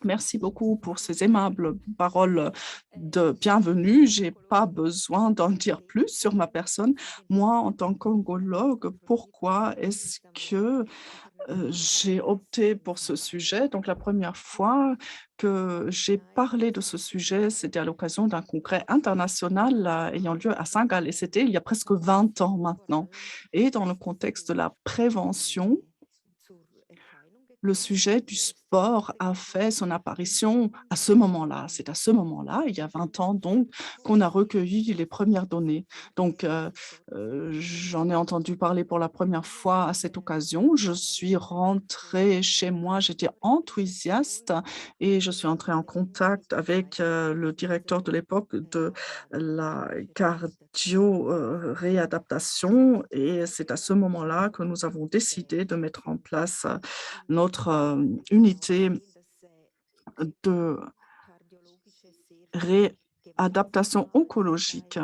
Merci beaucoup pour ces aimables paroles de bienvenue. J'ai pas besoin d'en dire plus sur ma personne. Moi, en tant qu'oncologue, pourquoi est-ce que j'ai opté pour ce sujet? Donc la première fois que j'ai parlé de ce sujet, c'était à l'occasion d'un congrès international, ayant lieu à Saint-Gall et c'était il y a presque 20 ans maintenant et dans le contexte de la prévention, le sujet du sport a fait son apparition à ce moment-là. C'est à ce moment-là, il y a 20 ans donc, qu'on a recueilli les premières données. Donc, j'en ai entendu parler pour la première fois à cette occasion. Je suis rentrée chez moi, j'étais enthousiaste et je suis entrée en contact avec, le directeur de l'époque de la cardio, réadaptation et c'est à ce moment-là que nous avons décidé de mettre en place, notre, unité de réadaptation oncologique.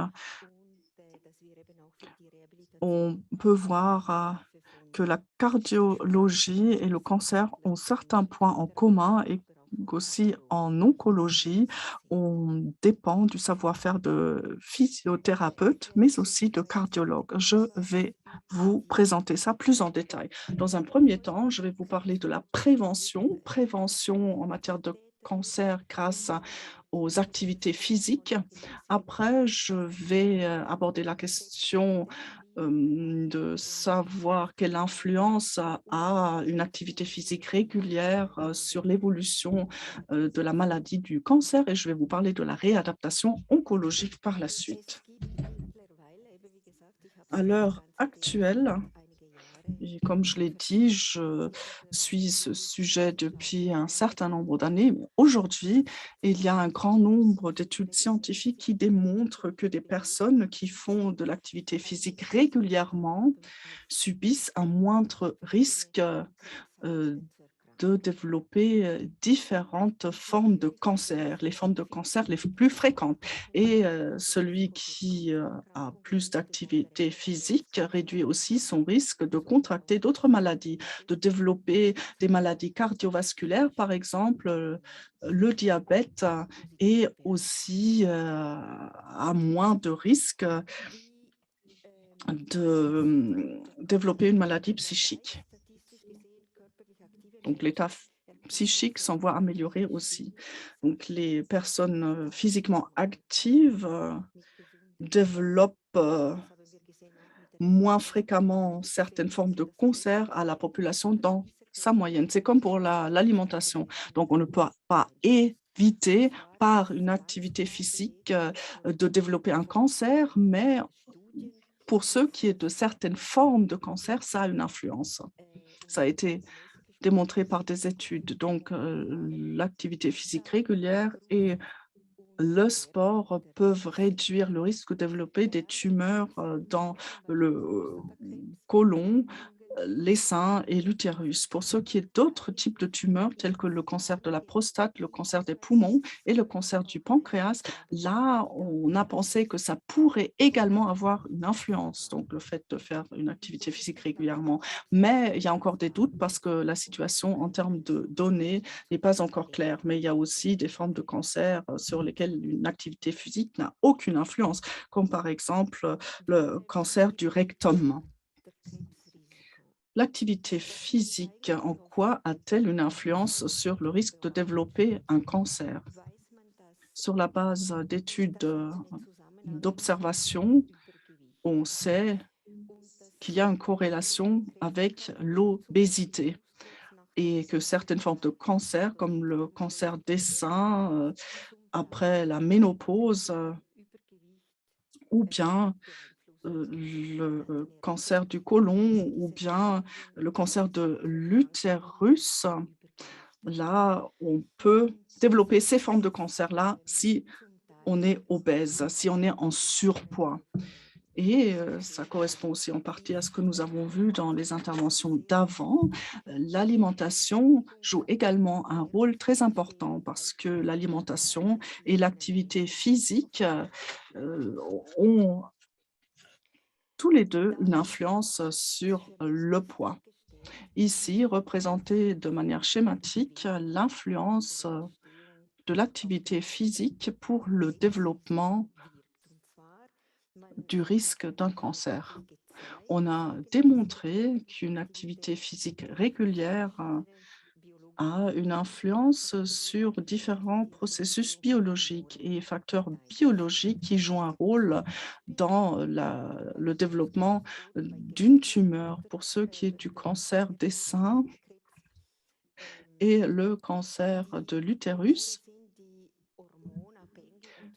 On peut voir, que la cardiologie et le cancer ont certains points en commun et qu'aussi en oncologie, on dépend du savoir-faire de physiothérapeutes, mais aussi de cardiologues. Je vais vous présenter ça plus en détail. Dans un premier temps, je vais vous parler de la prévention, prévention en matière de cancer grâce aux activités physiques. Après, je vais, aborder la question, de savoir quelle influence a une activité physique régulière, sur l'évolution, de la maladie du cancer et je vais vous parler de la réadaptation oncologique par la suite. À l'heure actuelle, et comme je l'ai dit, je suis ce sujet depuis un certain nombre d'années. Mais aujourd'hui, il y a un grand nombre d'études scientifiques qui démontrent que des personnes qui font de l'activité physique régulièrement subissent un moindre risque de développer, différentes formes de cancer, les formes de cancer les plus fréquentes et celui qui, a plus d'activité physique réduit aussi son risque de contracter d'autres maladies, de développer des maladies cardiovasculaires, par exemple, le diabète et aussi, a moins de risque, de, développer une maladie psychique. Donc l'état psychique s'en voit amélioré aussi. Donc les personnes, physiquement actives, développent, moins fréquemment certaines formes de cancer à la population dans sa moyenne. C'est comme pour l'alimentation. Donc on ne peut pas éviter par une activité physique, de développer un cancer, mais pour ceux qui est de certaines formes de cancer, ça a une influence. Ça a été démontré par des études. Donc, l'activité physique régulière et le sport peuvent réduire le risque de développer des tumeurs, dans le, côlon, les seins et l'utérus. Pour ce qui est d'autres types de tumeurs tels que le cancer de la prostate, le cancer des poumons et le cancer du pancréas, là, on a pensé que ça pourrait également avoir une influence, donc le fait de faire une activité physique régulièrement. Mais il y a encore des doutes parce que la situation en termes de données n'est pas encore claire. Mais il y a aussi des formes de cancer sur lesquelles une activité physique n'a aucune influence, comme par exemple le cancer du rectum. L'activité physique, en quoi a-t-elle une influence sur le risque de développer un cancer? Sur la base d'études, d'observation, on sait qu'il y a une corrélation avec l'obésité et que certaines formes de cancer, comme le cancer des seins, après la ménopause, ou bien le cancer du côlon ou bien le cancer de l'utérus. Là, on peut développer ces formes de cancer-là si on est obèse, si on est en surpoids. Et ça correspond aussi en partie à ce que nous avons vu dans les interventions d'avant. L'alimentation joue également un rôle très important parce que l'alimentation et l'activité physique, ont tous les 2 une influence sur le poids. Ici, représenter de manière schématique l'influence de l'activité physique pour le développement du risque d'un cancer. On a démontré qu'une activité physique régulière a une influence sur différents processus biologiques et facteurs biologiques qui jouent un rôle dans le développement d'une tumeur. Pour ce qui est du cancer des seins et le cancer de l'utérus,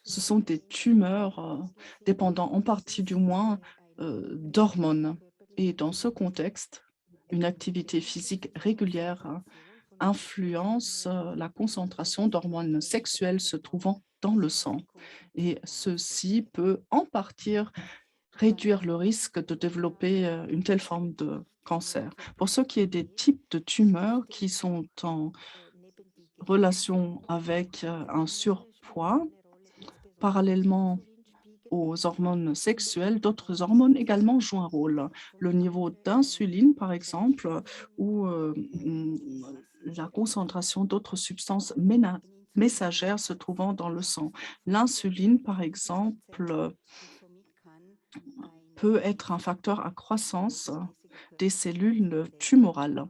ce sont des tumeurs dépendant en partie du moins d'hormones. Et dans ce contexte, une activité physique régulière influence la concentration d'hormones sexuelles se trouvant dans le sang. Et ceci peut en partie réduire le risque de développer une telle forme de cancer. Pour ce qui est des types de tumeurs qui sont en relation avec un surpoids, parallèlement aux hormones sexuelles, d'autres hormones également jouent un rôle. Le niveau d'insuline, par exemple, ou la concentration d'autres substances messagères se trouvant dans le sang. L'insuline, par exemple, peut être un facteur à croissance des cellules tumorales.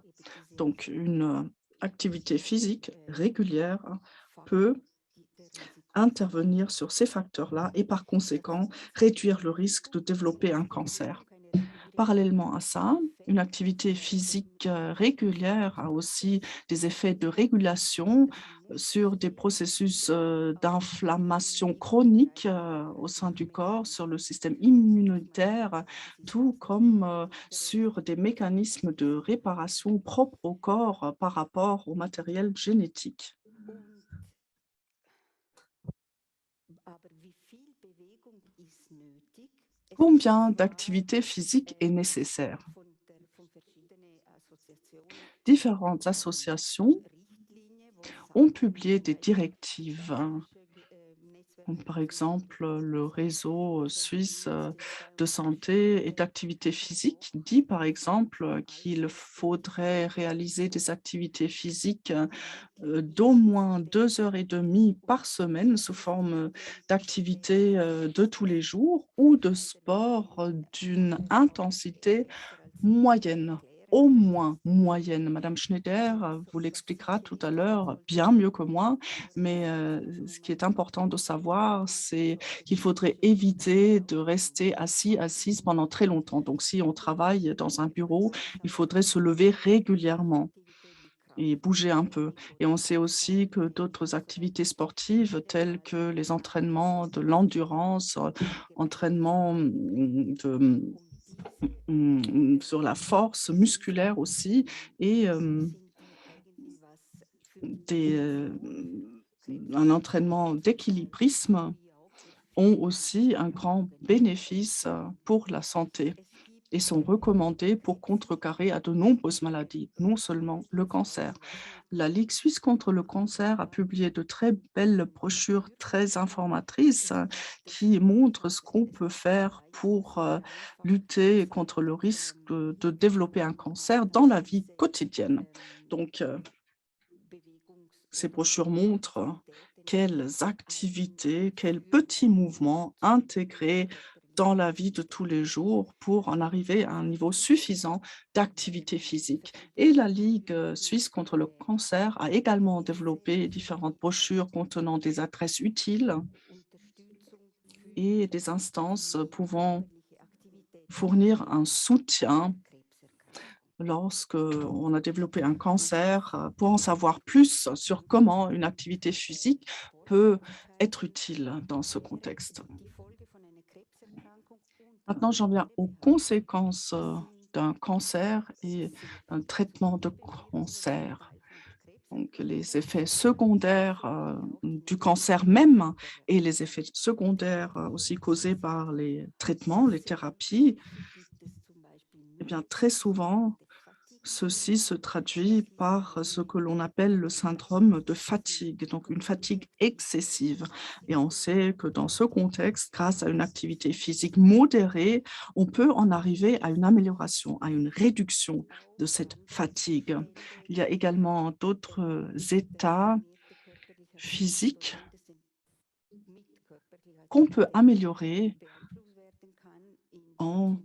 Donc, une activité physique régulière peut intervenir sur ces facteurs-là et par conséquent réduire le risque de développer un cancer. Parallèlement à ça, une activité physique régulière a aussi des effets de régulation sur des processus d'inflammation chronique au sein du corps, sur le système immunitaire, tout comme sur des mécanismes de réparation propres au corps par rapport au matériel génétique. Combien d'activités physiques est nécessaire? Différentes associations ont publié des directives, comme par exemple le réseau suisse de santé et d'activité physique dit par exemple qu'il faudrait réaliser des activités physiques d'au moins 2 heures et demie par semaine sous forme d'activités de tous les jours ou de sport d'une intensité moyenne, au moins moyenne. Madame Schneider vous l'expliquera tout à l'heure bien mieux que moi, mais ce qui est important de savoir, c'est qu'il faudrait éviter de rester assise pendant très longtemps. Donc si on travaille dans un bureau, il faudrait se lever régulièrement et bouger un peu. Et on sait aussi que d'autres activités sportives telles que les entraînements de l'endurance, entraînements de sur la force musculaire aussi et des, un entraînement d'équilibrisme ont aussi un grand bénéfice pour la santé et sont recommandés pour contrecarrer à de nombreuses maladies, non seulement le cancer. La Ligue suisse contre le cancer a publié de très belles brochures très informatrices qui montrent ce qu'on peut faire pour lutter contre le risque de développer un cancer dans la vie quotidienne. Donc, ces brochures montrent quelles activités, quels petits mouvements intégrer dans la vie de tous les jours pour en arriver à un niveau suffisant d'activité physique. Et la Ligue suisse contre le cancer a également développé différentes brochures contenant des adresses utiles et des instances pouvant fournir un soutien lorsque on a développé un cancer, pour en savoir plus sur comment une activité physique peut être utile dans ce contexte. Maintenant, j'en viens aux conséquences d'un cancer et d'un traitement de cancer. Donc, les effets secondaires du cancer même et les effets secondaires aussi causés par les traitements, les thérapies, eh bien, très souvent, Ceci se traduit par ce que l'on appelle le syndrome de fatigue, donc une fatigue excessive. Et on sait que dans ce contexte, grâce à une activité physique modérée, on peut en arriver à une amélioration, à une réduction de cette fatigue. Il y a également d'autres états physiques qu'on peut améliorer en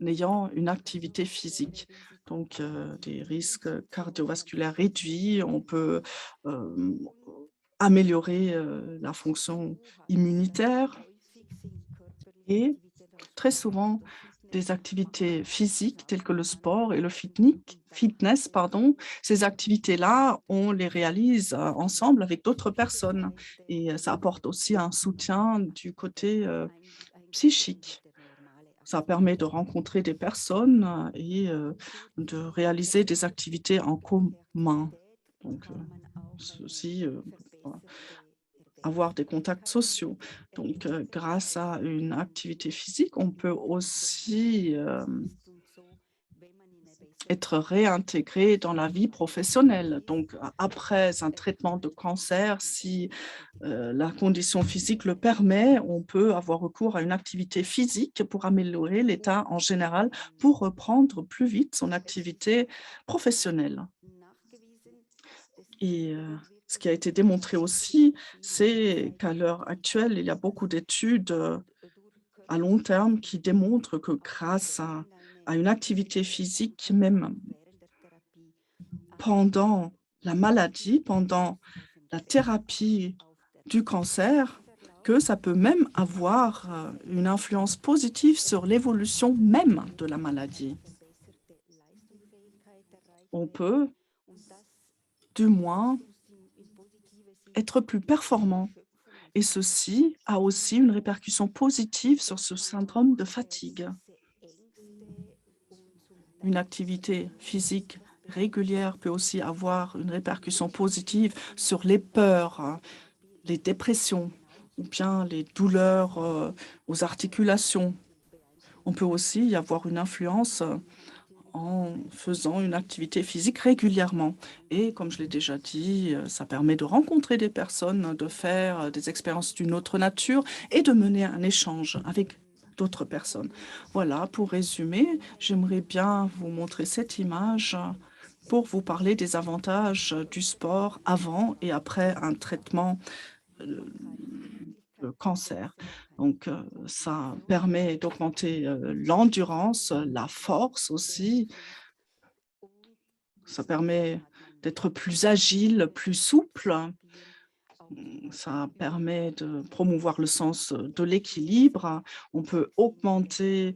ayant une activité physique. Donc, des risques cardiovasculaires réduits, on peut hem, améliorer la fonction immunitaire et très souvent, des activités physiques telles que le sport et le fitness, pardon, ces activités-là, on les réalise ensemble avec d'autres personnes et ça apporte aussi un soutien du côté psychique. Ça permet de rencontrer des personnes et de réaliser des activités en commun. Donc, ceci, pour avoir des contacts sociaux. Donc, grâce à une activité physique, on peut aussi, être réintégré dans la vie professionnelle. Donc, après un traitement de cancer, si la condition physique le permet, on peut avoir recours à une activité physique pour améliorer l'état en général, pour reprendre plus vite son activité professionnelle. Et ce qui a été démontré aussi, c'est qu'à l'heure actuelle, il y a beaucoup d'études à long terme qui démontrent que grâce à une activité physique, même pendant la maladie, pendant la thérapie du cancer, que ça peut même avoir une influence positive sur l'évolution même de la maladie. On peut, du moins, être plus performant et ceci a aussi une répercussion positive sur ce syndrome de fatigue. Une activité physique régulière peut aussi avoir une répercussion positive sur les peurs, les dépressions ou bien les douleurs aux articulations. On peut aussi y avoir une influence en faisant une activité physique régulièrement. Et comme je l'ai déjà dit, ça permet de rencontrer des personnes, de faire des expériences d'une autre nature et de mener un échange avec d'autres personnes. Voilà, pour résumer, j'aimerais bien vous montrer cette image pour vous parler des avantages du sport avant et après un traitement euh, de cancer. Donc, ça permet d'augmenter l'endurance, la force aussi, ça permet d'être plus agile, plus souple. Ça permet de promouvoir le sens de l'équilibre. On peut augmenter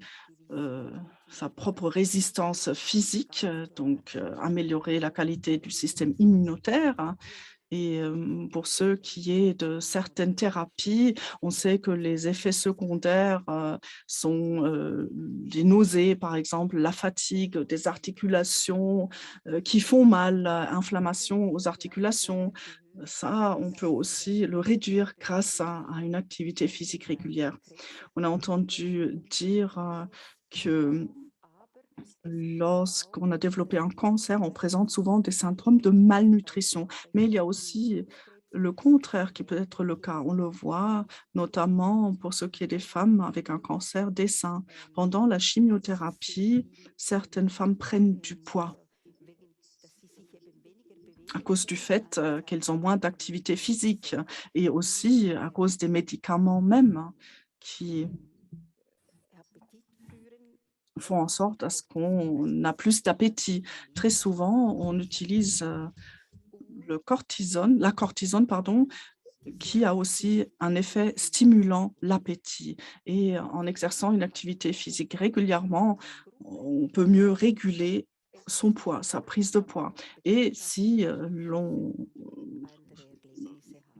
euh, sa propre résistance physique, donc améliorer la qualité du système immunitaire. Et pour ce qui est de certaines thérapies, on sait que les effets secondaires sont des nausées, par exemple, la fatigue des articulations qui font mal, inflammation aux articulations. Ça, on peut aussi le réduire grâce à une activité physique régulière. On a entendu dire que lorsqu'on a développé un cancer, on présente souvent des syndromes de malnutrition, mais il y a aussi le contraire qui peut être le cas. On le voit notamment pour ce qui est des femmes avec un cancer des seins. Pendant la chimiothérapie, certaines femmes prennent du poids à cause du fait qu'elles ont moins d'activité physique et aussi à cause des médicaments même qui font en sorte à ce qu'on a plus d'appétit. Très souvent, on utilise la cortisone, pardon, qui a aussi un effet stimulant l'appétit. Et en exerçant une activité physique régulièrement, on peut mieux réguler son poids, sa prise de poids. Et si l'on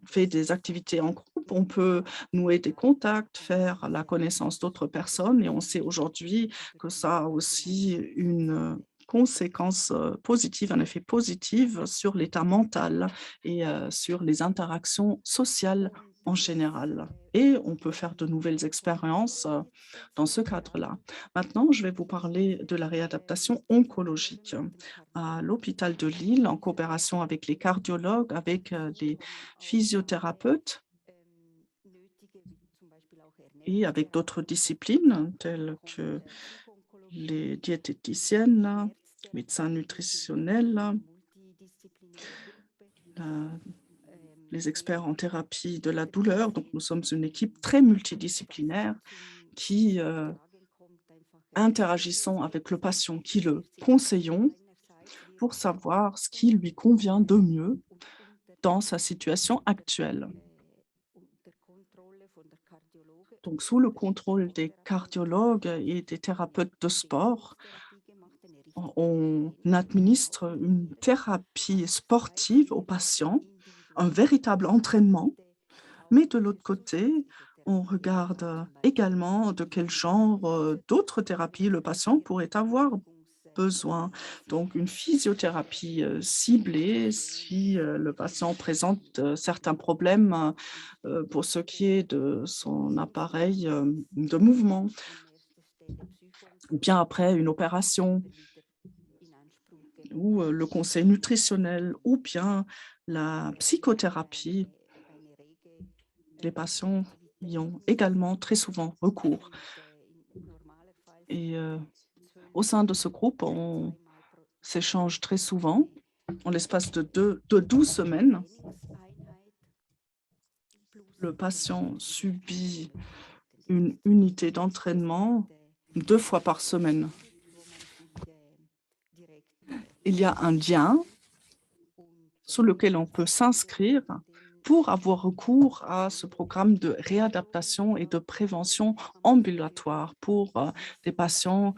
fait des activités en groupe, on peut nouer des contacts, faire la connaissance d'autres personnes et on sait aujourd'hui que ça a aussi une conséquence positive, un effet positif sur l'état mental et sur les interactions sociales en général. et on peut faire de nouvelles expériences dans ce cadre-là. Maintenant, je vais vous parler de la réadaptation oncologique. À l'hôpital de Lille, en coopération avec les cardiologues, avec les physiothérapeutes et avec d'autres disciplines telles que les diététiciennes, médecins nutritionnels, la les experts en thérapie de la douleur. Donc, nous sommes une équipe très multidisciplinaire qui interagissons avec le patient, qui le conseillons pour savoir ce qui lui convient de mieux dans sa situation actuelle. Donc, sous le contrôle des cardiologues et des thérapeutes de sport, on administre une thérapie sportive aux patients, un véritable entraînement. Mais de l'autre côté, on regarde également de quel genre d'autres thérapies le patient pourrait avoir besoin. Donc, une physiothérapie ciblée si le patient présente certains problèmes pour ce qui est de son appareil de mouvement, ou bien après une opération, ou le conseil nutritionnel, ou bien la psychothérapie. Les patients y ont également très souvent recours. Et au sein de ce groupe, on s'échange très souvent en l'espace de 12 semaines. Le patient subit une unité d'entraînement 2 fois par semaine. Il y a un lien sur lequel on peut s'inscrire pour avoir recours à ce programme de réadaptation et de prévention ambulatoire pour des patients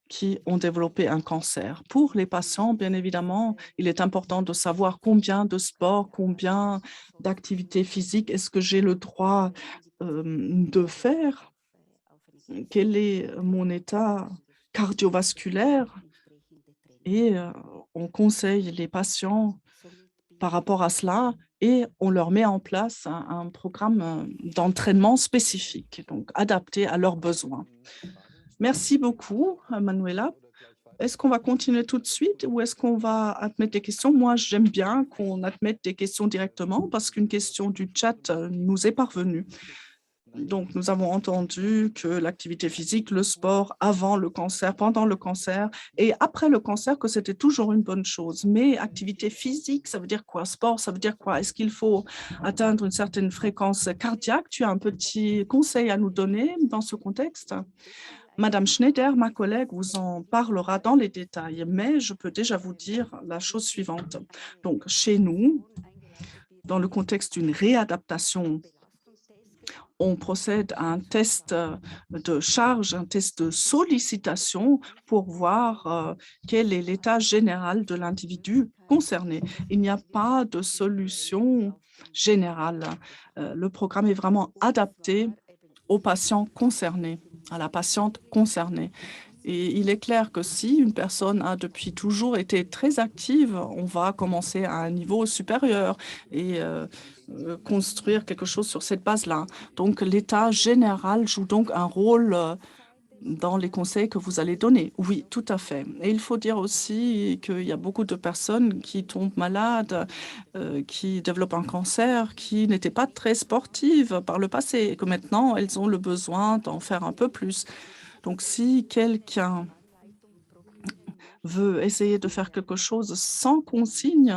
qui ont développé un cancer. Pour les patients, bien évidemment, il est important de savoir combien de sport, combien d'activités physiques est-ce que j'ai le droit de faire, quel est mon état cardiovasculaire, et on conseille les patients par rapport à cela et on leur met en place un programme d'entraînement spécifique, donc adapté à leurs besoins. Merci beaucoup, Manuela. Est-ce qu'on va continuer tout de suite ou est-ce qu'on va admettre des questions? Moi, j'aime bien qu'on admette des questions directement parce qu'une question du chat nous est parvenue. Donc, nous avons entendu que l'activité physique, le sport avant le cancer, pendant le cancer et après le cancer, que c'était toujours une bonne chose. Mais activité physique, ça veut dire quoi? Sport, ça veut dire quoi? Est-ce qu'il faut atteindre une certaine fréquence cardiaque? Tu as un petit conseil à nous donner dans ce contexte? Madame Schneider, ma collègue, vous en parlera dans les détails, mais je peux déjà vous dire la chose suivante. Donc, chez nous, dans le contexte d'une réadaptation, on procède à un test de charge, un test de sollicitation pour voir quel est l'état général de l'individu concerné. Il n'y a pas de solution générale. Le programme est vraiment adapté aux patients concernés, à la patiente concernée. Et il est clair que si une personne a depuis toujours été très active, on va commencer à un niveau supérieur et construire quelque chose sur cette base-là. Donc, l'état général joue donc un rôle dans les conseils que vous allez donner. Oui, tout à fait. Et il faut dire aussi qu'il y a beaucoup de personnes qui tombent malades, qui développent un cancer, qui n'étaient pas très sportives par le passé et que maintenant, elles ont le besoin d'en faire un peu plus. Donc, si quelqu'un veut essayer de faire quelque chose sans consigne,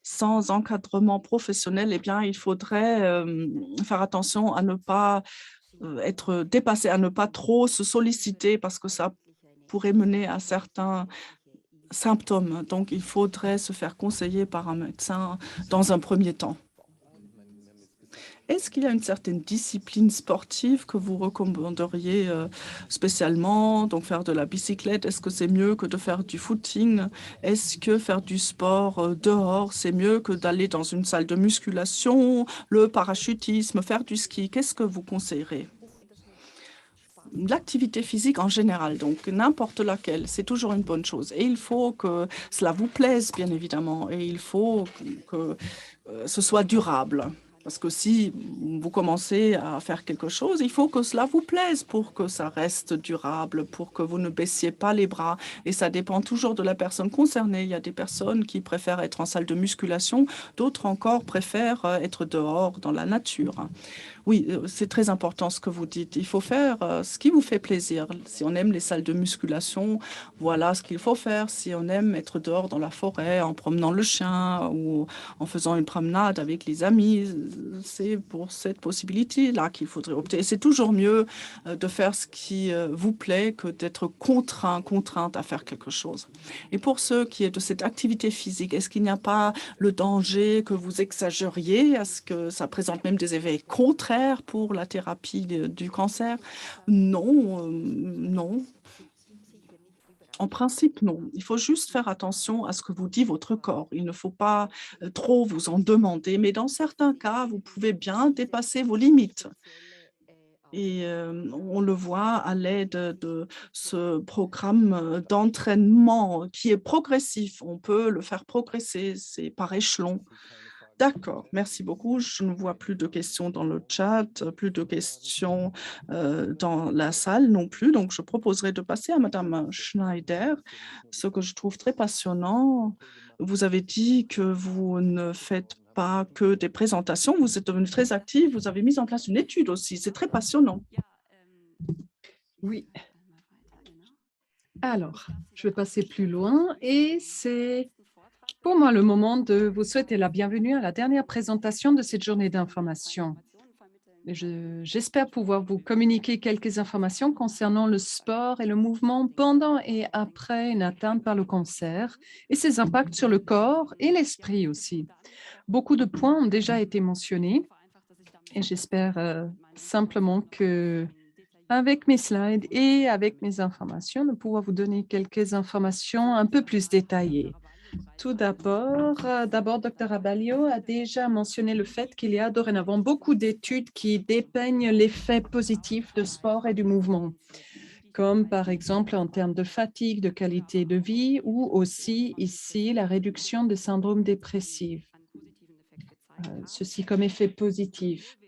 sans encadrement professionnel, eh bien, il faudrait faire attention à ne pas être dépassé, à ne pas trop se solliciter parce que ça pourrait mener à certains symptômes. Donc, il faudrait se faire conseiller par un médecin dans un premier temps. Est-ce qu'il y a une certaine discipline sportive que vous recommanderiez spécialement? Donc, faire de la bicyclette, est-ce que c'est mieux que de faire du footing? Est-ce que faire du sport dehors, c'est mieux que d'aller dans une salle de musculation, le parachutisme, faire du ski? Qu'est-ce que vous conseillerez? L'activité physique en général, donc n'importe laquelle, c'est toujours une bonne chose. Et il faut que cela vous plaise, bien évidemment, et il faut que ce soit durable. Parce que si vous commencez à faire quelque chose, il faut que cela vous plaise pour que ça reste durable, pour que vous ne baissiez pas les bras. Et ça dépend toujours de la personne concernée. Il y a des personnes qui préfèrent être en salle de musculation, d'autres encore préfèrent être dehors dans la nature. Oui, c'est très important ce que vous dites. Il faut faire ce qui vous fait plaisir. Si on aime les salles de musculation, voilà ce qu'il faut faire. Si on aime être dehors dans la forêt, en promenant le chien ou en faisant une promenade avec les amis, c'est pour cette possibilité-là qu'il faudrait opter. Et c'est toujours mieux de faire ce qui vous plaît que d'être contrainte à faire quelque chose. Et pour ce qui est de cette activité physique, est-ce qu'il n'y a pas le danger que vous exagériez? Est-ce que ça présente même des effets contraires pour la thérapie du cancer? Non, non. En principe, non. Il faut juste faire attention à ce que vous dit votre corps. Il ne faut pas trop vous en demander, mais dans certains cas, vous pouvez bien dépasser vos limites. Et on le voit à l'aide de ce programme d'entraînement qui est progressif. On peut le faire progresser, c'est par échelon. D'accord, merci beaucoup. Je ne vois plus de questions dans le chat, plus de questions dans la salle non plus. Donc, je proposerai de passer à Madame Schneider. Ce que je trouve très passionnant, vous avez dit que vous ne faites pas que des présentations, vous êtes devenue très active, vous avez mis en place une étude aussi. C'est très passionnant. Oui, alors, je vais passer plus loin et c'est pour moi le moment de vous souhaiter la bienvenue à la dernière présentation de cette journée d'information. J'espère pouvoir vous communiquer quelques informations concernant le sport et le mouvement pendant et après une atteinte par le cancer et ses impacts sur le corps et l'esprit aussi. Beaucoup de points ont déjà été mentionnés et j'espère simplement que avec mes slides et avec mes informations, de pouvoir vous donner quelques informations un peu plus détaillées. Tout d'abord, Dr. Abalio a déjà mentionné le fait qu'il y a dorénavant beaucoup d'études qui dépeignent l'effet positif de sport et du mouvement, comme par exemple en termes de fatigue, de qualité de vie ou aussi ici la réduction des syndromes dépressifs. Ceci comme effet positif.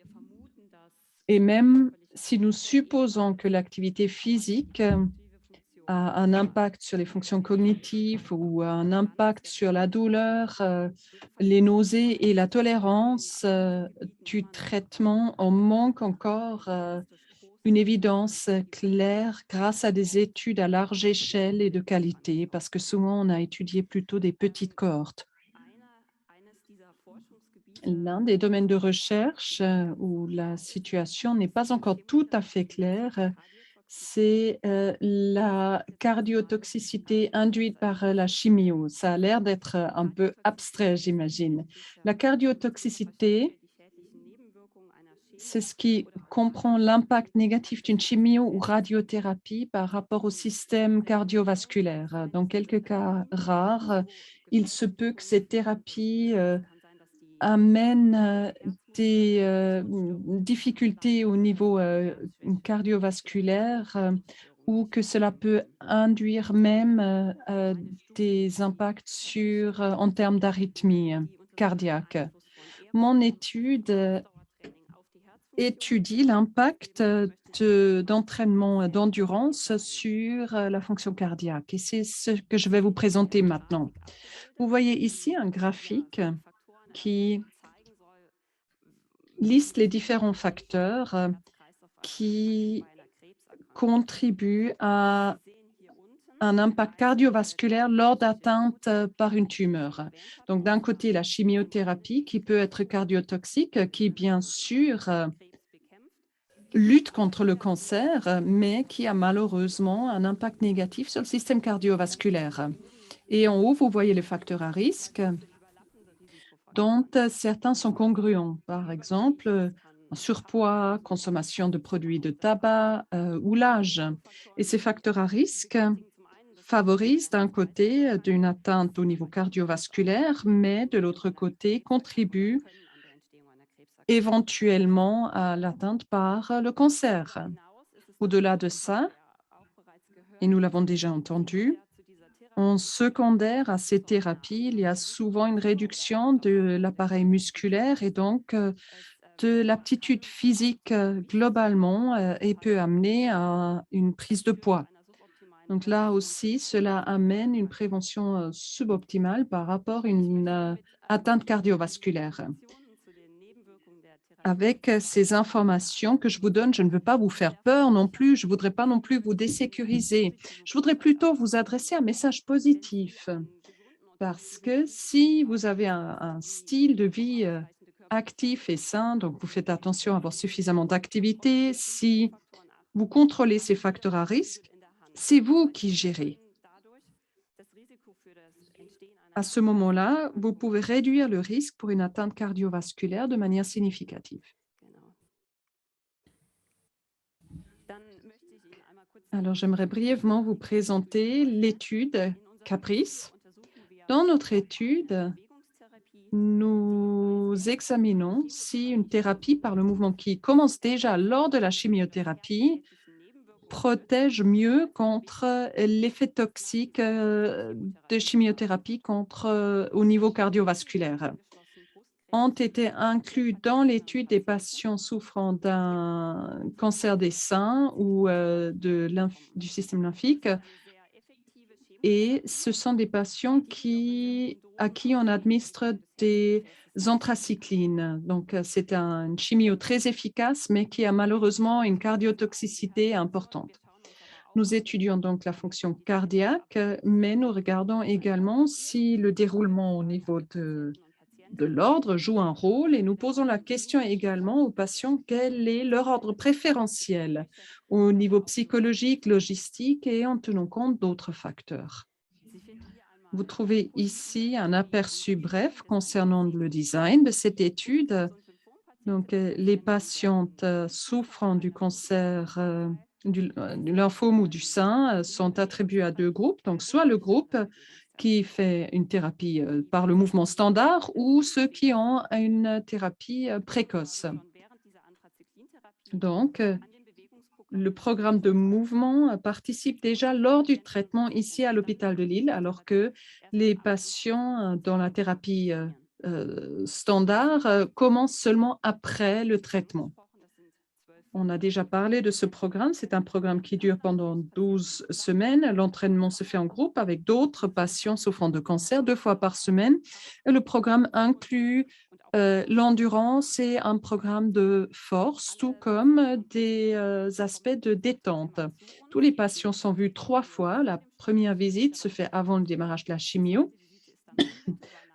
Et même si nous supposons que l'activité physique a un impact sur les fonctions cognitives ou un impact sur la douleur, les nausées et la tolérance du traitement, on manque encore une évidence claire grâce à des études à large échelle et de qualité, parce que souvent on a étudié plutôt des petites cohortes. L'un des domaines de recherche où la situation n'est pas encore tout à fait claire, c'est la cardiotoxicité induite par la chimio. Ça a l'air d'être un peu abstrait, j'imagine. La cardiotoxicité, c'est ce qui comprend l'impact négatif d'une chimio ou radiothérapie par rapport au système cardiovasculaire. Dans quelques cas rares, il se peut que ces thérapies amènent des difficultés au niveau cardiovasculaire ou que cela peut induire même des impacts en termes d'arythmie cardiaque. Mon étude étudie l'impact d'entraînement d'endurance sur la fonction cardiaque et c'est ce que je vais vous présenter maintenant. Vous voyez ici un graphique qui liste les différents facteurs qui contribuent à un impact cardiovasculaire lors d'atteinte par une tumeur. Donc, d'un côté, la chimiothérapie qui peut être cardiotoxique, qui bien sûr lutte contre le cancer, mais qui a malheureusement un impact négatif sur le système cardiovasculaire. Et en haut, vous voyez les facteurs à risque, dont certains sont congruents. Par exemple, surpoids, consommation de produits de tabac ou l'âge. Et ces facteurs à risque favorisent d'un côté d'une atteinte au niveau cardiovasculaire, mais de l'autre côté contribuent éventuellement à l'atteinte par le cancer. Au-delà de ça, et nous l'avons déjà entendu, En secondaire à ces thérapies, il y a souvent une réduction de l'appareil musculaire et donc de l'aptitude physique globalement et peut amener à une prise de poids. Donc là aussi, cela amène une prévention suboptimale par rapport à une atteinte cardiovasculaire. Avec ces informations que je vous donne, je ne veux pas vous faire peur non plus, je ne voudrais pas non plus vous désécuriser. Je voudrais plutôt vous adresser un message positif parce que si vous avez un style de vie actif et sain, donc vous faites attention à avoir suffisamment d'activité, si vous contrôlez ces facteurs à risque, c'est vous qui gérez. À ce moment-là, vous pouvez réduire le risque pour une atteinte cardiovasculaire de manière significative. Alors, j'aimerais brièvement vous présenter l'étude CAPRICE. Dans notre étude, nous examinons si une thérapie par le mouvement qui commence déjà lors de la chimiothérapie protège mieux contre l'effet toxique de chimiothérapie au niveau cardiovasculaire. Ont été inclus dans l'étude des patients souffrant d'un cancer des seins ou du système lymphique. Et ce sont des patients à qui on administre des anthracyclines. Donc, c'est une chimio très efficace, mais qui a malheureusement une cardiotoxicité importante. Nous étudions donc la fonction cardiaque, mais nous regardons également si le déroulement au niveau de l'ordre joue un rôle et nous posons la question également aux patients quel est leur ordre préférentiel au niveau psychologique, logistique et en tenant compte d'autres facteurs. Vous trouvez ici un aperçu bref concernant le design de cette étude. Donc, les patientes souffrant du cancer du lymphome ou du sein sont attribuées à deux groupes. Donc, soit le groupe qui fait une thérapie par le mouvement standard ou ceux qui ont une thérapie précoce. Donc, le programme de mouvement participe déjà lors du traitement ici à l'hôpital de Lille, alors que les patients dans la thérapie standard commencent seulement après le traitement. On a déjà parlé de ce programme. C'est un programme qui dure pendant 12 semaines. L'entraînement se fait en groupe avec d'autres patients souffrant de cancer 2 fois par semaine. Et le programme inclut l'endurance et un programme de force, tout comme des aspects de détente. Tous les patients sont vus 3 fois. La première visite se fait avant le démarrage de la chimio.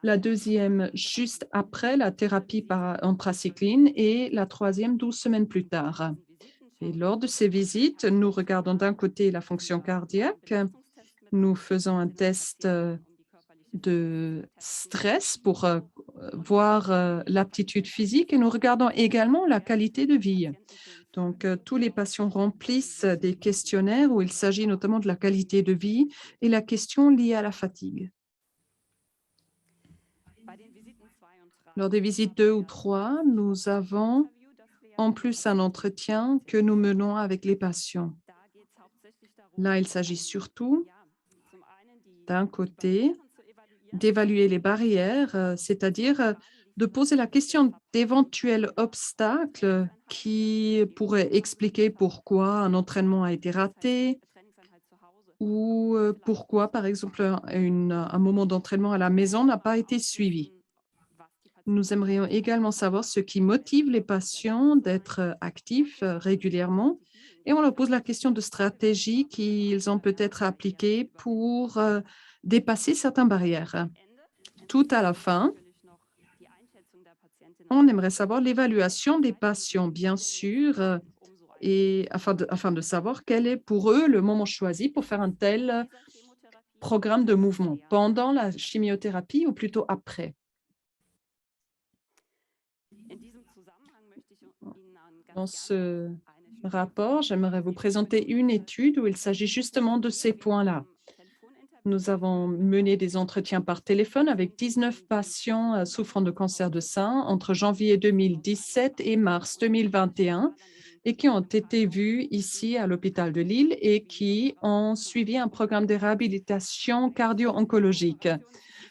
La deuxième juste après la thérapie par anthracycline et la troisième 12 semaines plus tard. Et lors de ces visites, nous regardons d'un côté la fonction cardiaque, nous faisons un test de stress pour voir l'aptitude physique et nous regardons également la qualité de vie. Donc, tous les patients remplissent des questionnaires où il s'agit notamment de la qualité de vie et la question liée à la fatigue. Lors des visites 2 ou 3, nous avons en plus un entretien que nous menons avec les patients. Là, il s'agit surtout, d'un côté, d'évaluer les barrières, c'est-à-dire de poser la question d'éventuels obstacles qui pourraient expliquer pourquoi un entraînement a été raté ou pourquoi, par exemple, un moment d'entraînement à la maison n'a pas été suivi. Nous aimerions également savoir ce qui motive les patients d'être actifs régulièrement et on leur pose la question de stratégies qu'ils ont peut-être appliquées pour dépasser certaines barrières. Tout à la fin, on aimerait savoir l'évaluation des patients, bien sûr, et afin de savoir quel est pour eux le moment choisi pour faire un tel programme de mouvement, pendant la chimiothérapie ou plutôt après. Dans ce rapport, j'aimerais vous présenter une étude où il s'agit justement de ces points-là. Nous avons mené des entretiens par téléphone avec 19 patients souffrant de cancer de sein entre janvier 2017 et mars 2021. et qui ont été vus ici à l'hôpital de Lille et qui ont suivi un programme de réhabilitation cardio-oncologique.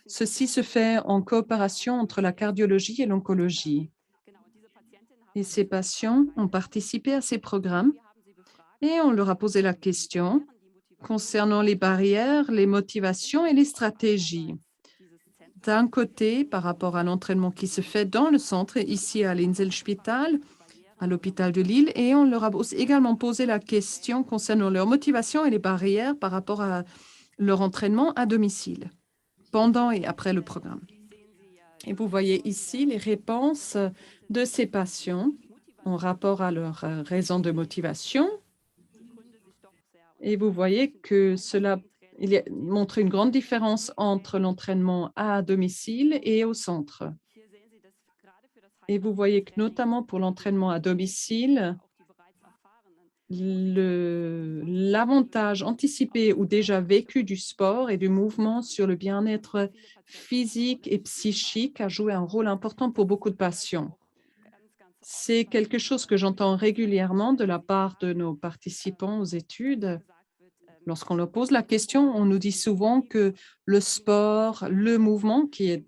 Ceci se fait en coopération entre la cardiologie et l'oncologie. Et ces patients ont participé à ces programmes et on leur a posé la question concernant les barrières, les motivations et les stratégies. D'un côté, par rapport à l'entraînement qui se fait dans le centre, ici à l'Inselspital, à l'hôpital de Lille, et on leur a également posé la question concernant leur motivation et les barrières par rapport à leur entraînement à domicile, pendant et après le programme. Et vous voyez ici les réponses de ces patients en rapport à leur raison de motivation. Et vous voyez que cela montre une grande différence entre l'entraînement à domicile et au centre. Et vous voyez que notamment pour l'entraînement à domicile, l'avantage anticipé ou déjà vécu du sport et du mouvement sur le bien-être physique et psychique a joué un rôle important pour beaucoup de patients. C'est quelque chose que j'entends régulièrement de la part de nos participants aux études. Lorsqu'on leur pose la question, on nous dit souvent que le sport, le mouvement, qui est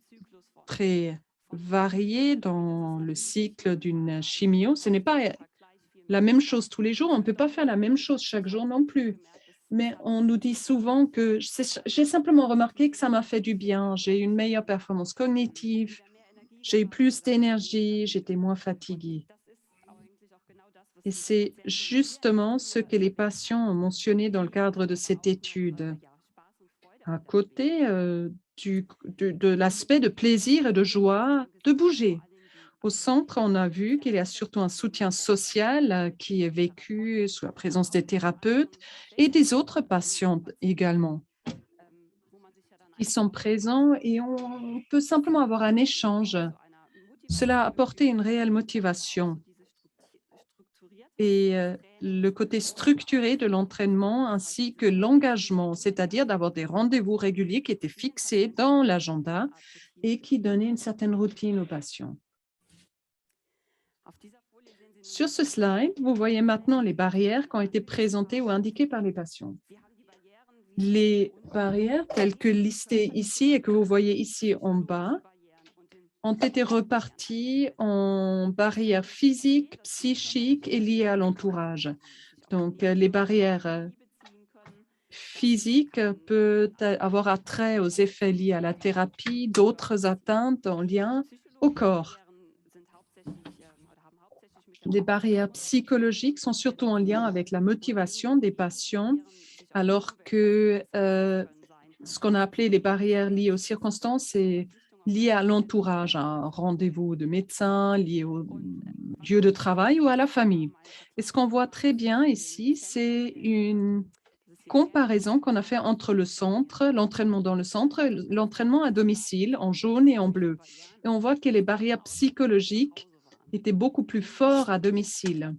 très varié dans le cycle d'une chimio, ce n'est pas la même chose tous les jours. On ne peut pas faire la même chose chaque jour non plus. Mais on nous dit souvent que j'ai simplement remarqué que ça m'a fait du bien. J'ai une meilleure performance cognitive, j'ai eu plus d'énergie, j'étais moins fatiguée. Et c'est justement ce que les patients ont mentionné dans le cadre de cette étude. À côté de l'aspect de plaisir et de joie de bouger. Au centre, on a vu qu'il y a surtout un soutien social qui est vécu sous la présence des thérapeutes et des autres patients également. Ils sont présents et on peut simplement avoir un échange. Cela a apporté une réelle motivation. Et le côté structuré de l'entraînement ainsi que l'engagement, c'est-à-dire d'avoir des rendez-vous réguliers qui étaient fixés dans l'agenda et qui donnaient une certaine routine aux patients. Sur ce slide, vous voyez maintenant les barrières qui ont été présentées ou indiquées par les patients. Les barrières telles que listées ici et que vous voyez ici en bas ont été reparties en barrières physiques, psychiques et liées à l'entourage. Donc, les barrières physiques peuvent avoir attrait aux effets liés à la thérapie, d'autres atteintes en lien au corps. Les barrières psychologiques sont surtout en lien avec la motivation des patients, alors que ce qu'on a appelé les barrières liées aux circonstances, c'est lié à l'entourage, un rendez-vous de médecin, lié au lieu de travail ou à la famille. Et ce qu'on voit très bien ici, c'est une comparaison qu'on a fait entre le centre, l'entraînement dans le centre, et l'entraînement à domicile en jaune et en bleu. Et on voit que les barrières psychologiques étaient beaucoup plus fortes à domicile,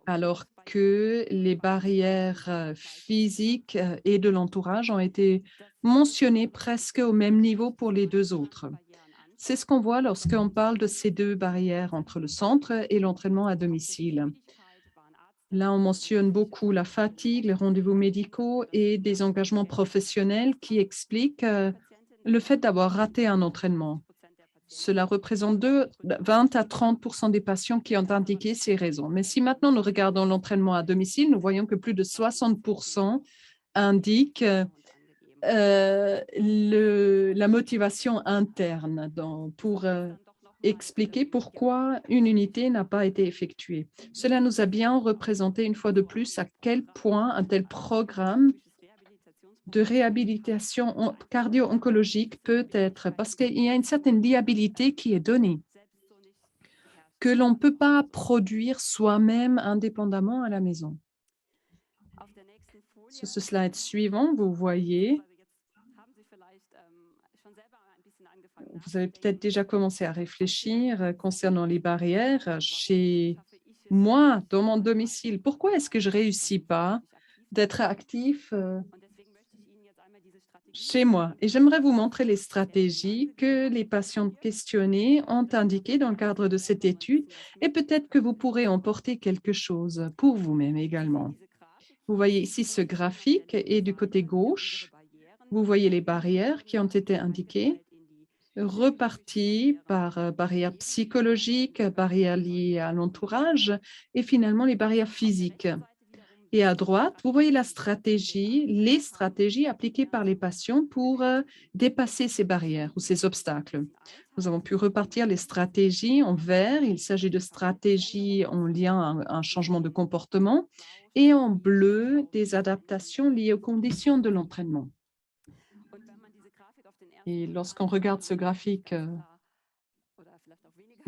alors que les barrières physiques et de l'entourage ont été mentionnées presque au même niveau pour les deux autres. C'est ce qu'on voit lorsqu'on parle de ces deux barrières entre le centre et l'entraînement à domicile. Là, on mentionne beaucoup la fatigue, les rendez-vous médicaux et des engagements professionnels qui expliquent le fait d'avoir raté un entraînement. Cela représente 20 à 30 des patients qui ont indiqué ces raisons. Mais si maintenant nous regardons l'entraînement à domicile, nous voyons que plus de 60 indiquent la motivation interne pour expliquer pourquoi une unité n'a pas été effectuée. Cela nous a bien représenté une fois de plus à quel point un tel programme de réhabilitation cardio-oncologique peut être, parce qu'il y a une certaine liabilité qui est donnée, que l'on ne peut pas produire soi-même indépendamment à la maison. Sur ce slide suivant, vous voyez, vous avez peut-être déjà commencé à réfléchir concernant les barrières chez moi, dans mon domicile. Pourquoi est-ce que je ne réussis pas d'être actif? chez moi. Et j'aimerais vous montrer les stratégies que les patients questionnés ont indiquées dans le cadre de cette étude et peut-être que vous pourrez emporter quelque chose pour vous-même également. Vous voyez ici ce graphique et du côté gauche, vous voyez les barrières qui ont été indiquées, reparties par barrières psychologiques, barrières liées à l'entourage et finalement les barrières physiques. Et à droite, vous voyez la stratégie, les stratégies appliquées par les patients pour dépasser ces barrières ou ces obstacles. Nous avons pu repartir les stratégies en vert. Il s'agit de stratégies en lien à un changement de comportement et en bleu, des adaptations liées aux conditions de l'entraînement. Et lorsqu'on regarde ce graphique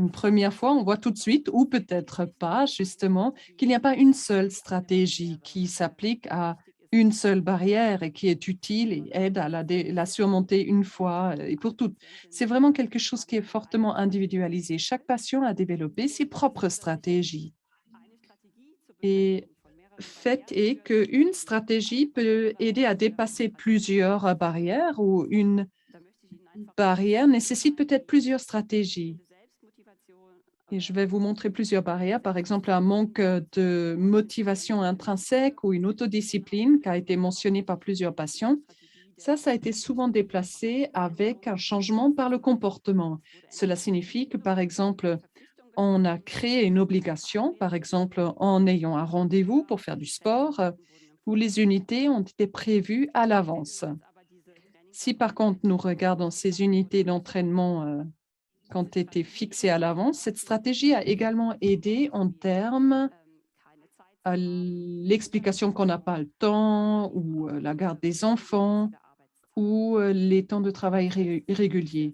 une première fois, on voit tout de suite, ou peut-être pas, justement, qu'il n'y a pas une seule stratégie qui s'applique à une seule barrière et qui est utile et aide à la surmonter une fois et pour toutes. C'est vraiment quelque chose qui est fortement individualisé. Chaque patient a développé ses propres stratégies. Et fait est qu'une stratégie peut aider à dépasser plusieurs barrières ou une barrière nécessite peut-être plusieurs stratégies. Et je vais vous montrer plusieurs barrières, par exemple un manque de motivation intrinsèque ou une autodiscipline qui a été mentionné par plusieurs patients. Ça a été souvent déplacé avec un changement par le comportement. Cela signifie que, par exemple, on a créé une obligation, par exemple en ayant un rendez-vous pour faire du sport, où les unités ont été prévues à l'avance. Si par contre nous regardons ces unités d'entraînement qui ont été fixées à l'avance, cette stratégie a également aidé en termes à l'explication qu'on n'a pas le temps ou la garde des enfants ou les temps de travail irréguliers.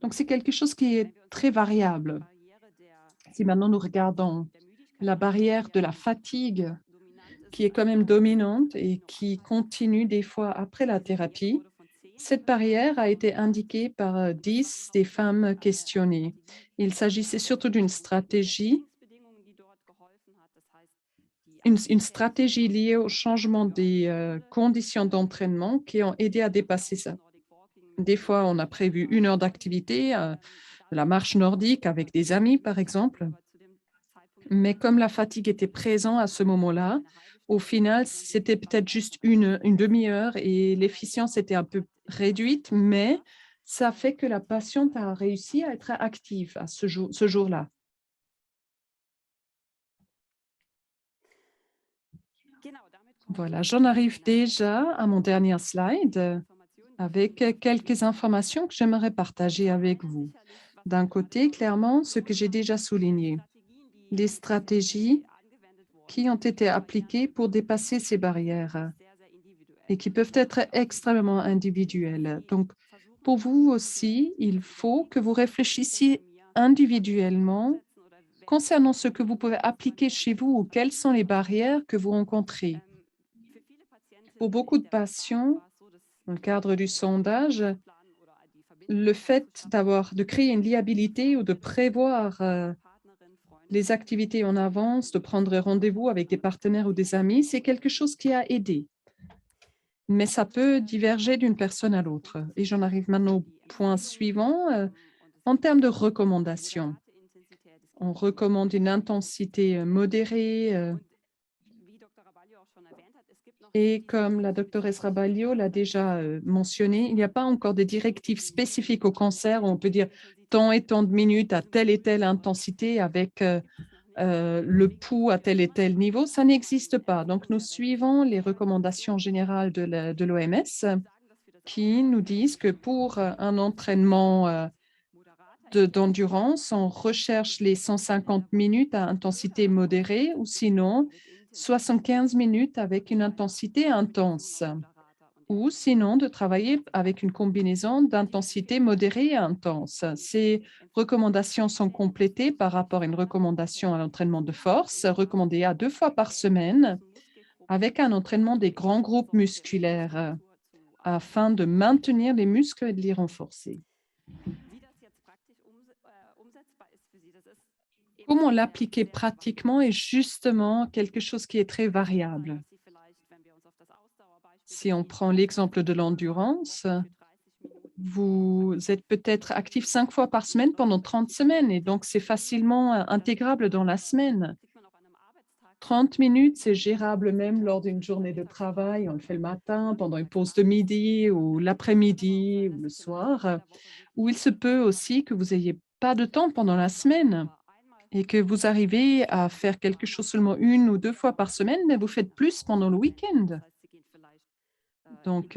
Donc, c'est quelque chose qui est très variable. Si maintenant nous regardons la barrière de la fatigue, qui est quand même dominante et qui continue des fois après la thérapie, cette barrière a été indiquée par 10 des femmes questionnées. Il s'agissait surtout d'une stratégie, une stratégie liée au changement des conditions d'entraînement qui ont aidé à dépasser ça. Des fois, on a prévu 1 heure d'activité, la marche nordique avec des amis, par exemple. Mais comme la fatigue était présente à ce moment-là, au final, c'était peut-être juste une demi-heure et l'efficience était un peu réduite, mais ça fait que la patiente a réussi à être active à ce jour-là. Voilà, j'en arrive déjà à mon dernier slide avec quelques informations que j'aimerais partager avec vous. D'un côté, clairement, ce que j'ai déjà souligné, les stratégies qui ont été appliquées pour dépasser ces barrières et qui peuvent être extrêmement individuelles. Donc, pour vous aussi, il faut que vous réfléchissiez individuellement concernant ce que vous pouvez appliquer chez vous ou quelles sont les barrières que vous rencontrez. Pour beaucoup de patients, dans le cadre du sondage, le fait de créer une liabilité ou de prévoir les activités en avance, de prendre rendez-vous avec des partenaires ou des amis, c'est quelque chose qui a aidé. Mais ça peut diverger d'une personne à l'autre. Et j'en arrive maintenant au point suivant. En termes de recommandations, on recommande une intensité modérée. Et comme la doctoresse Rabalio l'a déjà mentionné, il n'y a pas encore de directives spécifiques au cancer où on peut dire tant et tant de minutes à telle et telle intensité avec le pouls à tel et tel niveau. Ça n'existe pas. Donc, nous suivons les recommandations générales de l'OMS qui nous disent que pour un entraînement d'endurance, on recherche les 150 minutes à intensité modérée ou sinon 75 minutes avec une intensité intense ou sinon de travailler avec une combinaison d'intensité modérée et intense. Ces recommandations sont complétées par rapport à une recommandation à l'entraînement de force recommandée à 2 fois par semaine avec un entraînement des grands groupes musculaires afin de maintenir les muscles et de les renforcer. Comment l'appliquer pratiquement est justement quelque chose qui est très variable. Si on prend l'exemple de l'endurance, vous êtes peut-être actif 5 fois par semaine pendant 30 semaines et donc c'est facilement intégrable dans la semaine. 30 minutes, c'est gérable même lors d'une journée de travail. On le fait le matin, pendant une pause de midi ou l'après-midi ou le soir, ou il se peut aussi que vous n'ayez pas de temps pendant la semaine et que vous arrivez à faire quelque chose seulement 1 ou 2 fois par semaine, mais vous faites plus pendant le week-end. Donc,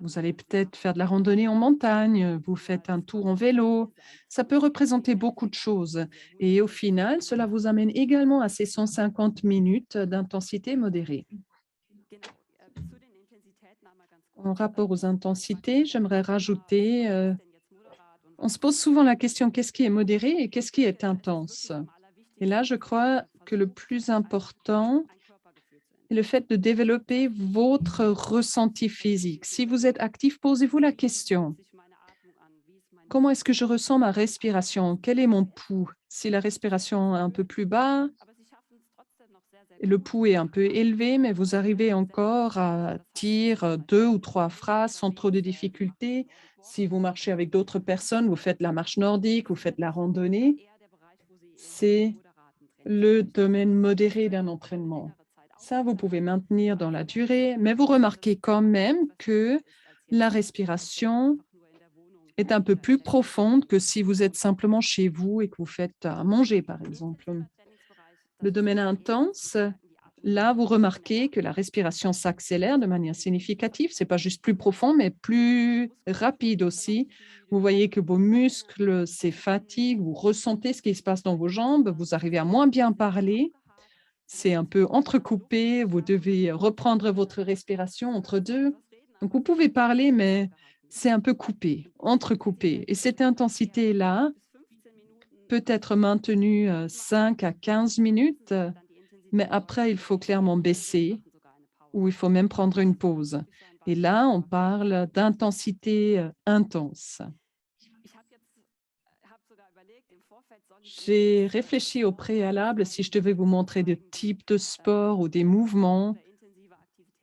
vous allez peut-être faire de la randonnée en montagne, vous faites un tour en vélo. Ça peut représenter beaucoup de choses et au final, cela vous amène également à ces 150 minutes d'intensité modérée. En rapport aux intensités, j'aimerais rajouter, on se pose souvent la question: «Qu'est-ce qui est modéré et qu'est-ce qui est intense?» Et là, je crois que le plus important est le fait de développer votre ressenti physique. Si vous êtes actif, posez-vous la question: «Comment est-ce que je ressens ma respiration? Quel est mon pouls?» Si la respiration est un peu plus bas, le pouls est un peu élevé, mais vous arrivez encore à dire 2 ou 3 phrases sans trop de difficultés. Si vous marchez avec d'autres personnes, vous faites la marche nordique, vous faites la randonnée, c'est le domaine modéré d'un entraînement. Ça, vous pouvez maintenir dans la durée, mais vous remarquez quand même que la respiration est un peu plus profonde que si vous êtes simplement chez vous et que vous faites à manger, par exemple. Le domaine intense, là, vous remarquez que la respiration s'accélère de manière significative. C'est pas juste plus profond, mais plus rapide aussi. Vous voyez que vos muscles se fatiguent, vous ressentez ce qui se passe dans vos jambes, vous arrivez à moins bien parler. C'est un peu entrecoupé, vous devez reprendre votre respiration entre 2. Donc vous pouvez parler, mais c'est un peu coupé, entrecoupé et cette intensité-là peut être maintenue, 5 à 15 minutes, mais après il faut clairement baisser ou il faut même prendre une pause et là, on parle d'intensité, intense. J'ai réfléchi au préalable si je devais vous montrer des types de sport ou des mouvements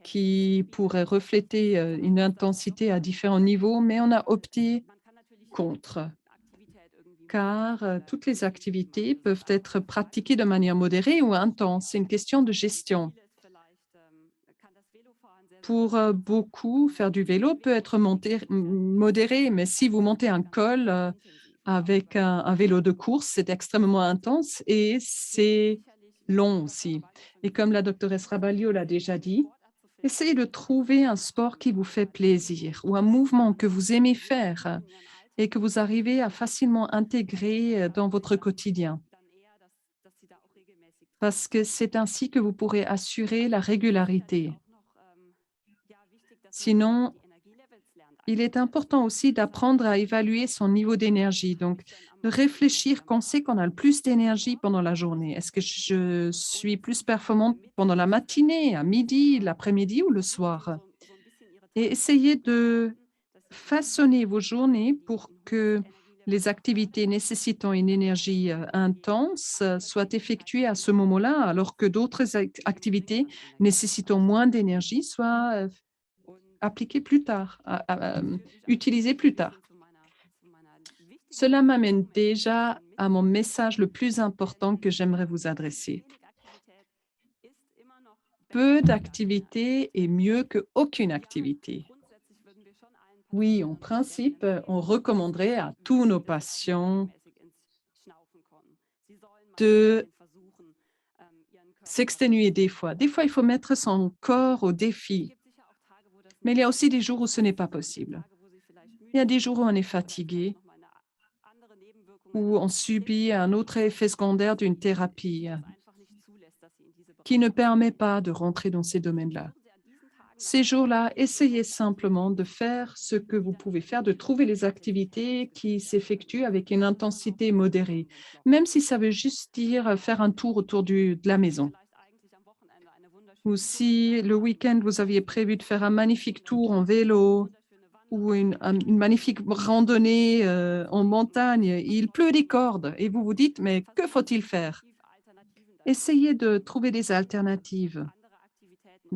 qui pourraient refléter, une intensité à différents niveaux, mais on a opté contre, car, toutes les activités peuvent être pratiquées de manière modérée ou intense. C'est une question de gestion. Pour, beaucoup, faire du vélo peut être modéré, mais si vous montez un col, avec un vélo de course, c'est extrêmement intense et c'est long aussi. Et comme la doctoresse Rabalio l'a déjà dit, essayez de trouver un sport qui vous fait plaisir ou un mouvement que vous aimez faire et que vous arrivez à facilement intégrer, dans votre quotidien. Parce que c'est ainsi que vous pourrez assurer la régularité. Sinon, il est important aussi d'apprendre à évaluer son niveau d'énergie. Donc, de réfléchir quand c'est qu'on a le plus d'énergie pendant la journée. Est-ce que je suis plus performante pendant la matinée, à midi, l'après-midi ou le soir? Et essayez de façonner vos journées pour que les activités nécessitant une énergie intense soient effectuées à ce moment-là, alors que d'autres activités nécessitant moins d'énergie soient appliquées plus tard, utilisées plus tard. Cela m'amène déjà à mon message le plus important que j'aimerais vous adresser. Peu d'activité est mieux qu'aucune activité. Oui, en principe, on recommanderait à tous nos patients de s'exténuer des fois. Des fois, il faut mettre son corps au défi, mais il y a aussi des jours où ce n'est pas possible. Il y a des jours où on est fatigué, où on subit un autre effet secondaire d'une thérapie qui ne permet pas de rentrer dans ces domaines-là. Ces jours-là, essayez simplement de faire ce que vous pouvez faire, de trouver les activités qui s'effectuent avec une intensité modérée, même si ça veut juste dire faire un tour autour de la maison. Ou si le week-end, vous aviez prévu de faire un magnifique tour en vélo ou une magnifique randonnée en montagne, il pleut des cordes et vous vous dites, mais que faut-il faire? Essayez de trouver des alternatives,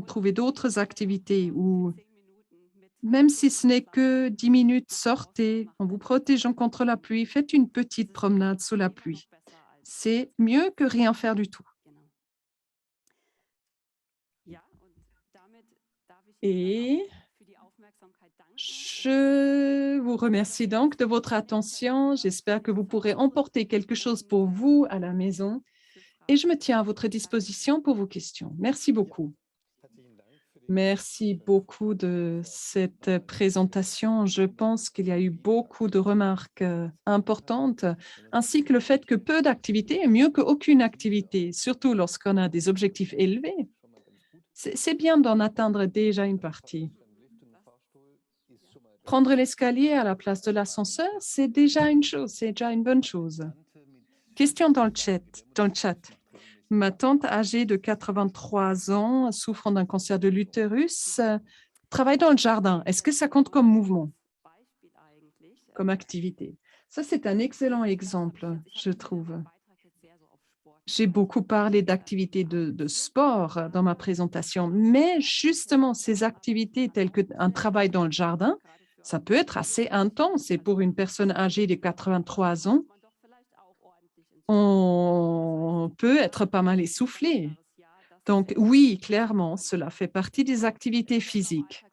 trouver d'autres activités ou Même si ce n'est que 10 minutes, sortez en vous protégeant contre la pluie, faites une petite promenade sous la pluie. C'est mieux que rien faire du tout. Et je vous remercie donc de votre attention. J'espère que vous pourrez emporter quelque chose pour vous à la maison et je me tiens à votre disposition pour vos questions. Merci beaucoup. Merci beaucoup de cette présentation. Je pense qu'il y a eu beaucoup de remarques importantes, ainsi que le fait que peu d'activités est mieux qu'aucune activité, surtout lorsqu'on a des objectifs élevés. C'est bien d'en atteindre déjà une partie. Prendre l'escalier à la place de l'ascenseur, c'est déjà une chose, c'est déjà une bonne chose. Question dans le chat. Ma tante âgée de 83 ans, souffrant d'un cancer de l'utérus, travaille dans le jardin. Est-ce que ça compte comme mouvement, comme activité? Ça, c'est un excellent exemple, je trouve. J'ai beaucoup parlé d'activités de sport dans ma présentation, mais justement, ces activités telles qu'un travail dans le jardin, ça peut être assez intense. Et pour une personne âgée de 83 ans, on peut être pas mal essoufflé. Donc oui, clairement, cela fait partie des activités physiques.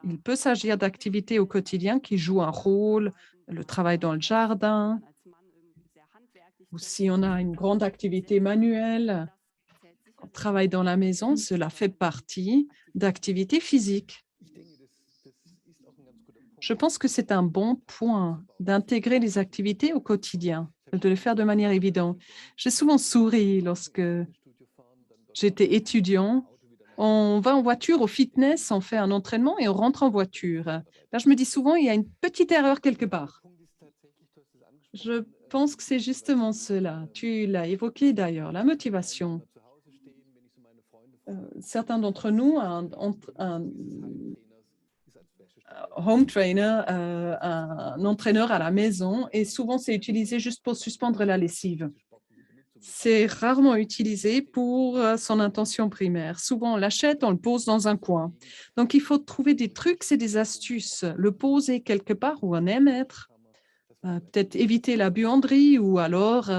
Il peut s'agir d'activités au quotidien qui jouent un rôle, le travail dans le jardin, ou si on a une grande activité manuelle, on travaille dans la maison, cela fait partie d'activités physiques. Je pense que c'est un bon point d'intégrer les activités au quotidien, de les faire de manière évidente. J'ai souvent souri lorsque j'étais étudiant. On va en voiture au fitness, on fait un entraînement et on rentre en voiture. Là, je me dis souvent, il y a une petite erreur quelque part. Je pense que c'est justement cela. Tu l'as évoqué d'ailleurs, la motivation. Certains d'entre nous, un home trainer, un entraîneur à la maison, et souvent c'est utilisé juste pour suspendre la lessive. C'est rarement utilisé pour son intention primaire. Souvent, on l'achète, on le pose dans un coin. Donc, il faut trouver des trucs et des astuces, le poser quelque part où on aime être. Peut-être éviter la buanderie ou alors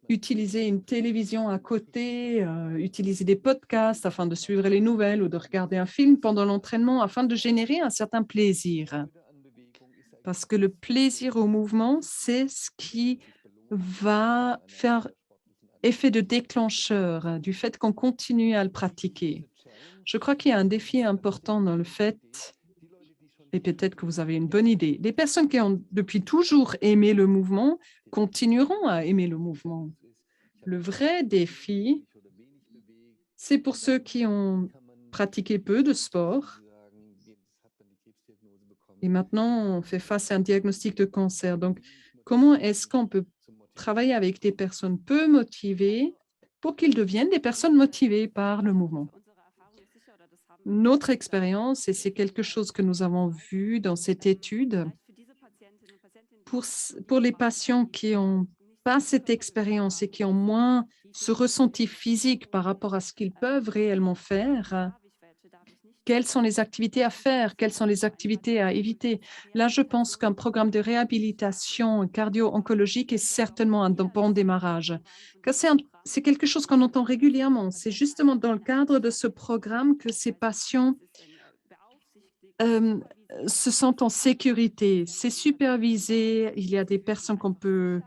utiliser une télévision à côté, utiliser des podcasts afin de suivre les nouvelles ou de regarder un film pendant l'entraînement afin de générer un certain plaisir. Parce que le plaisir au mouvement, c'est ce qui va faire effet de déclencheur du fait qu'on continue à le pratiquer. Je crois qu'il y a un défi important dans le fait, et peut-être que vous avez une bonne idée, les personnes qui ont depuis toujours aimé le mouvement continueront à aimer le mouvement. Le vrai défi, c'est pour ceux qui ont pratiqué peu de sport et maintenant on fait face à un diagnostic de cancer. Donc, comment est-ce qu'on peut travailler avec des personnes peu motivées pour qu'ils deviennent des personnes motivées par le mouvement? Notre expérience, et c'est quelque chose que nous avons vu dans cette étude, pour les patients qui n'ont pas cette expérience et qui ont moins ce ressenti physique par rapport à ce qu'ils peuvent réellement faire, quelles sont les activités à faire, quelles sont les activités à éviter. Là, je pense qu'un programme de réhabilitation cardio-oncologique est certainement un bon démarrage. Car c'est quelque chose qu'on entend régulièrement. C'est justement dans le cadre de ce programme que ces patients euh, se sentent en sécurité. C'est supervisé, il y a des personnes qu'on peut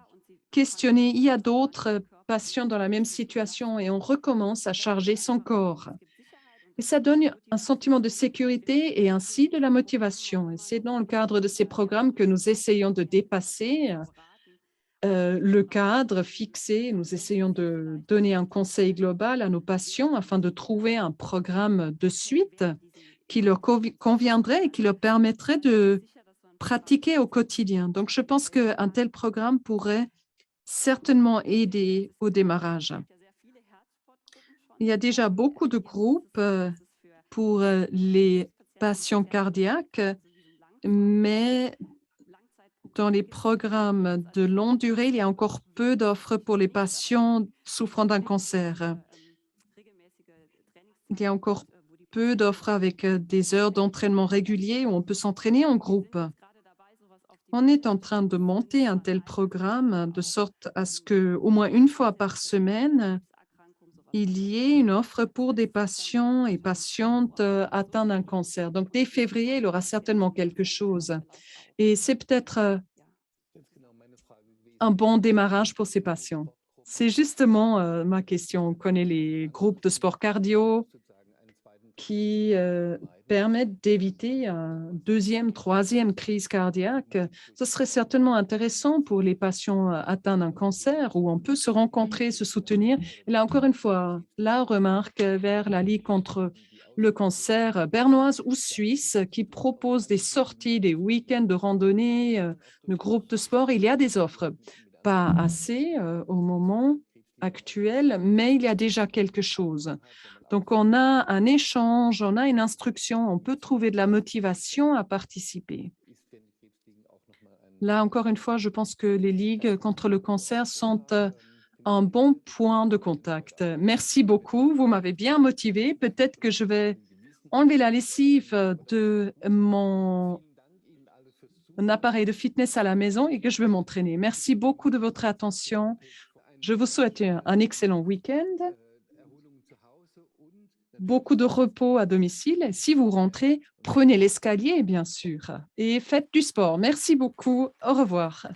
questionner, il y a d'autres patients dans la même situation et on recommence à charger son corps. Et ça donne un sentiment de sécurité et ainsi de la motivation. Et c'est dans le cadre de ces programmes que nous essayons de dépasser le cadre fixé. Nous essayons de donner un conseil global à nos patients afin de trouver un programme de suite qui leur conviendrait et qui leur permettrait de pratiquer au quotidien. Donc, je pense qu'un tel programme pourrait certainement aider au démarrage. Il y a déjà beaucoup de groupes pour les patients cardiaques, mais dans les programmes de longue durée, il y a encore peu d'offres pour les patients souffrant d'un cancer. Il y a encore peu d'offres avec des heures d'entraînement réguliers où on peut s'entraîner en groupe. On est en train de monter un tel programme de sorte à ce que, au moins une fois par semaine, il y ait une offre pour des patients et patientes atteints d'un cancer. Donc, dès février, il y aura certainement quelque chose. Et c'est peut-être un bon démarrage pour ces patients. C'est justement ma question. On connaît les groupes de sport cardio qui permettent d'éviter un deuxième, troisième crise cardiaque. Ce serait certainement intéressant pour les patients atteints d'un cancer où on peut se rencontrer, se soutenir. Et là, encore une fois, la remarque vers la Ligue contre le cancer bernoise ou suisse qui propose des sorties, des week-ends de randonnée, de groupes de sport. Il y a des offres. Pas assez au moment actuel, mais il y a déjà quelque chose. Donc, on a un échange, on a une instruction, on peut trouver de la motivation à participer. Là, encore une fois, je pense que les ligues contre le cancer sont un bon point de contact. Merci beaucoup, vous m'avez bien motivé. Peut-être que je vais enlever la lessive de mon appareil de fitness à la maison et que je vais m'entraîner. Merci beaucoup de votre attention. Je vous souhaite un excellent week-end. Beaucoup de repos à domicile. Si vous rentrez, prenez l'escalier, bien sûr, et faites du sport. Merci beaucoup. Au revoir.